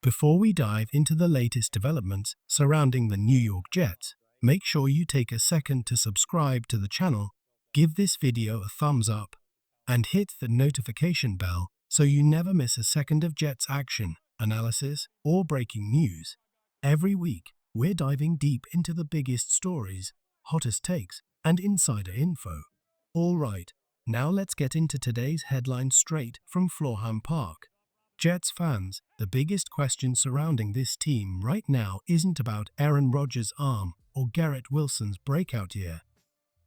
Before we dive into the latest developments surrounding the New York Jets, make sure you take a second to subscribe to the channel, give this video a thumbs up, and hit the notification bell so you never miss a second of Jets action, analysis, or breaking news. Every week, we're diving deep into the biggest stories, hottest takes, and insider info. All right, now let's get into today's headline straight from Florham Park. Jets fans, the biggest question surrounding this team right now isn't about Aaron Rodgers' arm or Garrett Wilson's breakout year.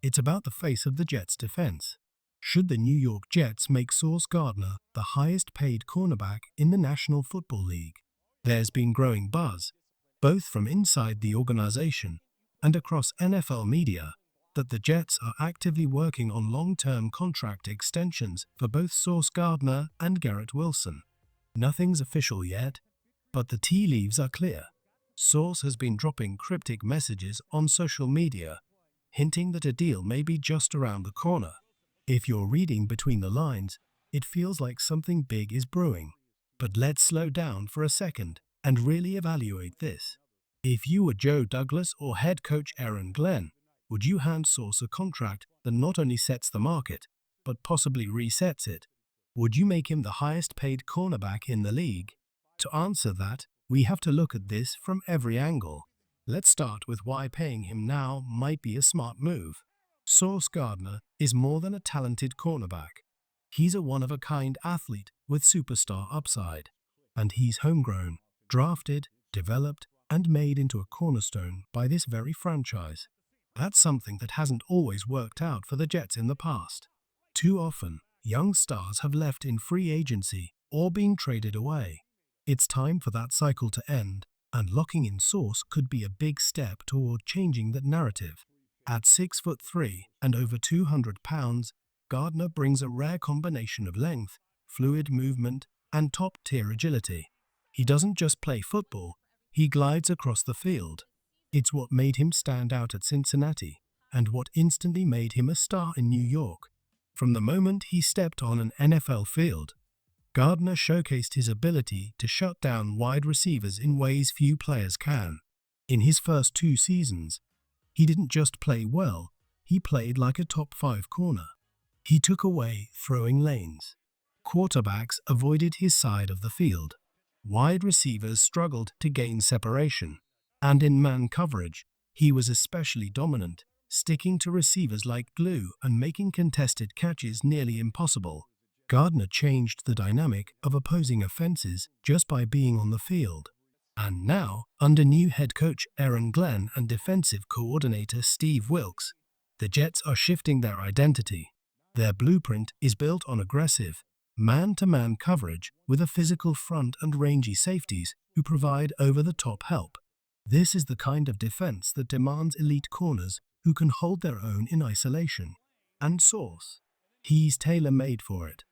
It's about the face of the Jets' defense. Should the New York Jets make Sauce Gardner the highest-paid cornerback in the National Football League? There's been growing buzz, both from inside the organization and across NFL media, that the Jets are actively working on long-term contract extensions for both Sauce Gardner and Garrett Wilson. Nothing's official yet, but the tea leaves are clear. Sauce has been dropping cryptic messages on social media, hinting that a deal may be just around the corner. If you're reading between the lines, it feels like something big is brewing. But let's slow down for a second and really evaluate this. If you were Joe Douglas or head coach Aaron Glenn, would you hand Sauce a contract that not only sets the market, but possibly resets it? Would you make him the highest-paid cornerback in the league? To answer that, we have to look at this from every angle. Let's start with why paying him now might be a smart move. Sauce Gardner is more than a talented cornerback. He's a one-of-a-kind athlete with superstar upside. And he's homegrown, drafted, developed, and made into a cornerstone by this very franchise. That's something that hasn't always worked out for the Jets in the past. Too often, young stars have left in free agency or been traded away. It's time for that cycle to end, and locking in Sauce could be a big step toward changing that narrative. At 6'3" and over 200 pounds, Gardner brings a rare combination of length, fluid movement, and top-tier agility. He doesn't just play football, he glides across the field. It's what made him stand out at Cincinnati, and what instantly made him a star in New York. From the moment he stepped on an NFL field, Gardner showcased his ability to shut down wide receivers in ways few players can. In his first 2 seasons, he didn't just play well, he played like a top-5 corner. He took away throwing lanes. Quarterbacks avoided his side of the field. Wide receivers struggled to gain separation. And in man coverage, he was especially dominant, sticking to receivers like glue and making contested catches nearly impossible. Gardner changed the dynamic of opposing offenses just by being on the field. And now, under new head coach Aaron Glenn and defensive coordinator Steve Wilks, the Jets are shifting their identity. Their blueprint is built on aggressive, man-to-man coverage with a physical front and rangy safeties who provide over-the-top help. This is the kind of defense that demands elite corners who can hold their own in isolation. And Sauce, he's tailor-made for it.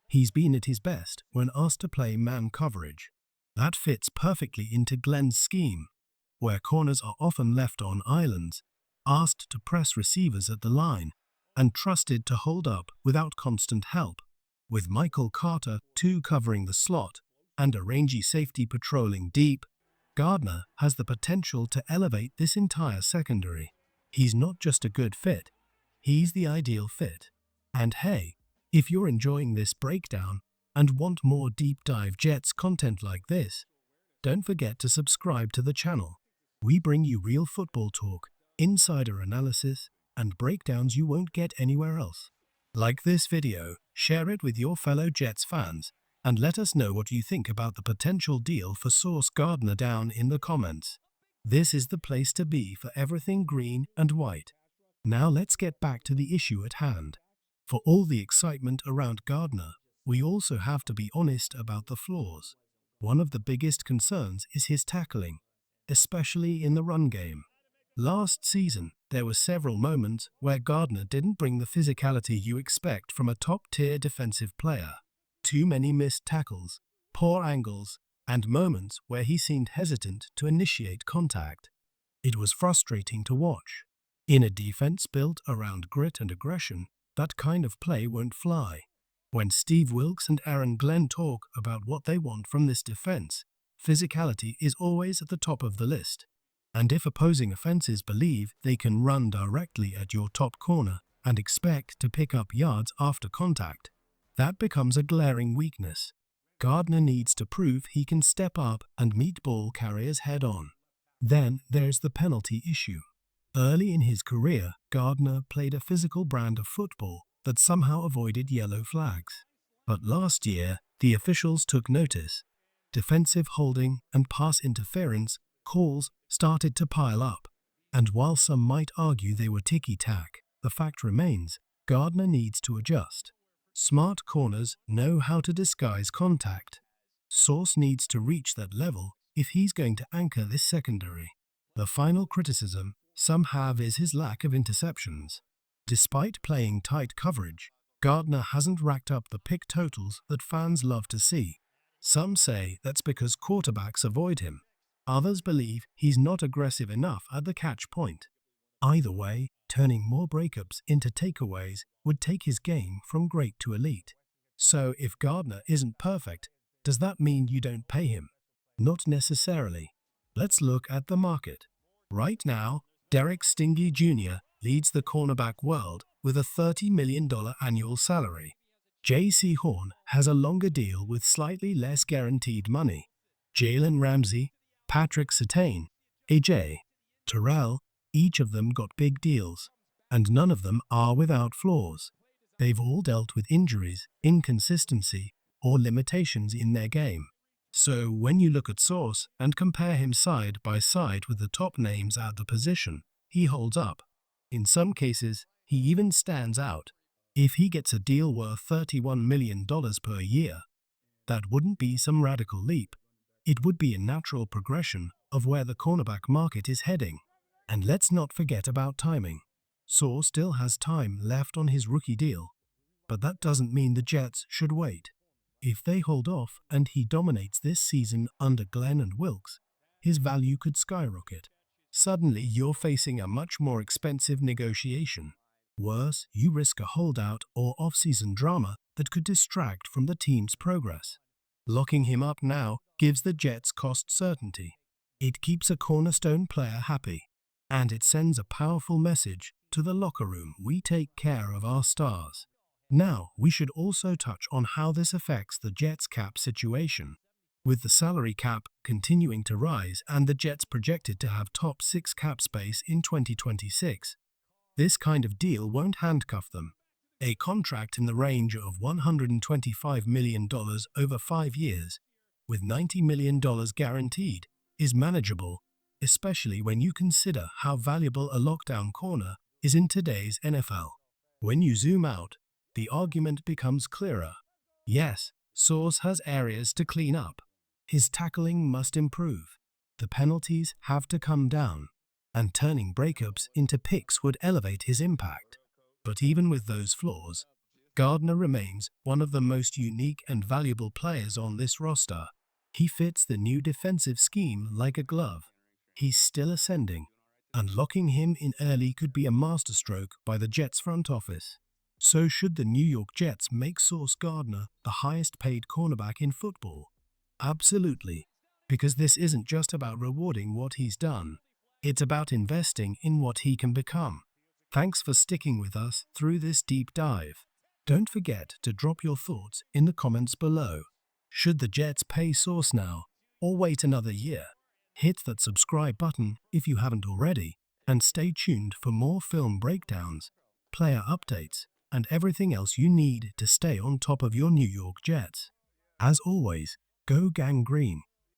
He's been at his best when asked to play man coverage. That fits perfectly into Glenn's scheme, where corners are often left on islands, asked to press receivers at the line, and trusted to hold up without constant help. With Michael Carter, too, covering the slot, and a rangy safety patrolling deep, Gardner has the potential to elevate this entire secondary. He's not just a good fit, he's the ideal fit. And hey, if you're enjoying this breakdown and want more deep dive Jets content like this, don't forget to subscribe to the channel. We bring you real football talk, insider analysis, and breakdowns you won't get anywhere else. Like this video, share it with your fellow Jets fans, and let us know what you think about the potential deal for Sauce Gardner down in the comments. This is the place to be for everything green and white. Now let's get back to the issue at hand. For all the excitement around Gardner, we also have to be honest about the flaws. One of the biggest concerns is his tackling, especially in the run game. Last season, there were several moments where Gardner didn't bring the physicality you expect from a top-tier defensive player. Too many missed tackles, poor angles, and moments where he seemed hesitant to initiate contact. It was frustrating to watch. In a defense built around grit and aggression, that kind of play won't fly. When Steve Wilks and Aaron Glenn talk about what they want from this defense, physicality is always at the top of the list. And if opposing offenses believe they can run directly at your top corner and expect to pick up yards after contact, that becomes a glaring weakness. Gardner needs to prove he can step up and meet ball carriers head on. Then there's the penalty issue. Early in his career, Gardner played a physical brand of football that somehow avoided yellow flags. But last year, the officials took notice. Defensive holding and pass interference calls started to pile up. And while some might argue they were ticky-tack, the fact remains, Gardner needs to adjust. Smart corners know how to disguise contact. Sauce needs to reach that level if he's going to anchor this secondary. The final criticism some have is his lack of interceptions. Despite playing tight coverage, Gardner hasn't racked up the pick totals that fans love to see. Some say that's because quarterbacks avoid him. Others believe he's not aggressive enough at the catch point. Either way, turning more breakups into takeaways would take his game from great to elite. So if Gardner isn't perfect, does that mean you don't pay him? Not necessarily. Let's look at the market. Right now, Derek Stingley Jr. leads the cornerback world with a $30 million annual salary. J.C. Horn has a longer deal with slightly less guaranteed money. Jalen Ramsey, Patrick Surtain, A.J. Terrell, each of them got big deals, and none of them are without flaws. They've all dealt with injuries, inconsistency, or limitations in their game. So when you look at Sauce and compare him side by side with the top names at the position, he holds up. In some cases, he even stands out. If he gets a deal worth $31 million per year, that wouldn't be some radical leap. It would be a natural progression of where the cornerback market is heading. And let's not forget about timing. Sauce still has time left on his rookie deal, but that doesn't mean the Jets should wait. If they hold off and he dominates this season under Glenn and Wilkes, his value could skyrocket. Suddenly, you're facing a much more expensive negotiation. Worse, you risk a holdout or off-season drama that could distract from the team's progress. Locking him up now gives the Jets cost certainty. It keeps a cornerstone player happy, and it sends a powerful message to the locker room: we take care of our stars. Now, we should also touch on how this affects the Jets' cap situation. With the salary cap continuing to rise and the Jets projected to have top 6 cap space in 2026, this kind of deal won't handcuff them. A contract in the range of $125 million over 5 years, with $90 million guaranteed, is manageable, especially when you consider how valuable a lockdown corner is in today's NFL. When you zoom out, the argument becomes clearer. Yes, Sauce has areas to clean up. His tackling must improve. The penalties have to come down, and turning breakups into picks would elevate his impact. But even with those flaws, Gardner remains one of the most unique and valuable players on this roster. He fits the new defensive scheme like a glove. He's still ascending, and locking him in early could be a masterstroke by the Jets front office. So should the New York Jets make Sauce Gardner the highest-paid cornerback in football? Absolutely, because this isn't just about rewarding what he's done. It's about investing in what he can become. Thanks for sticking with us through this deep dive. Don't forget to drop your thoughts in the comments below. Should the Jets pay Sauce now, or wait another year? Hit that subscribe button if you haven't already, and stay tuned for more film breakdowns, player updates, and everything else you need to stay on top of your New York Jets. As always, go Gang Green.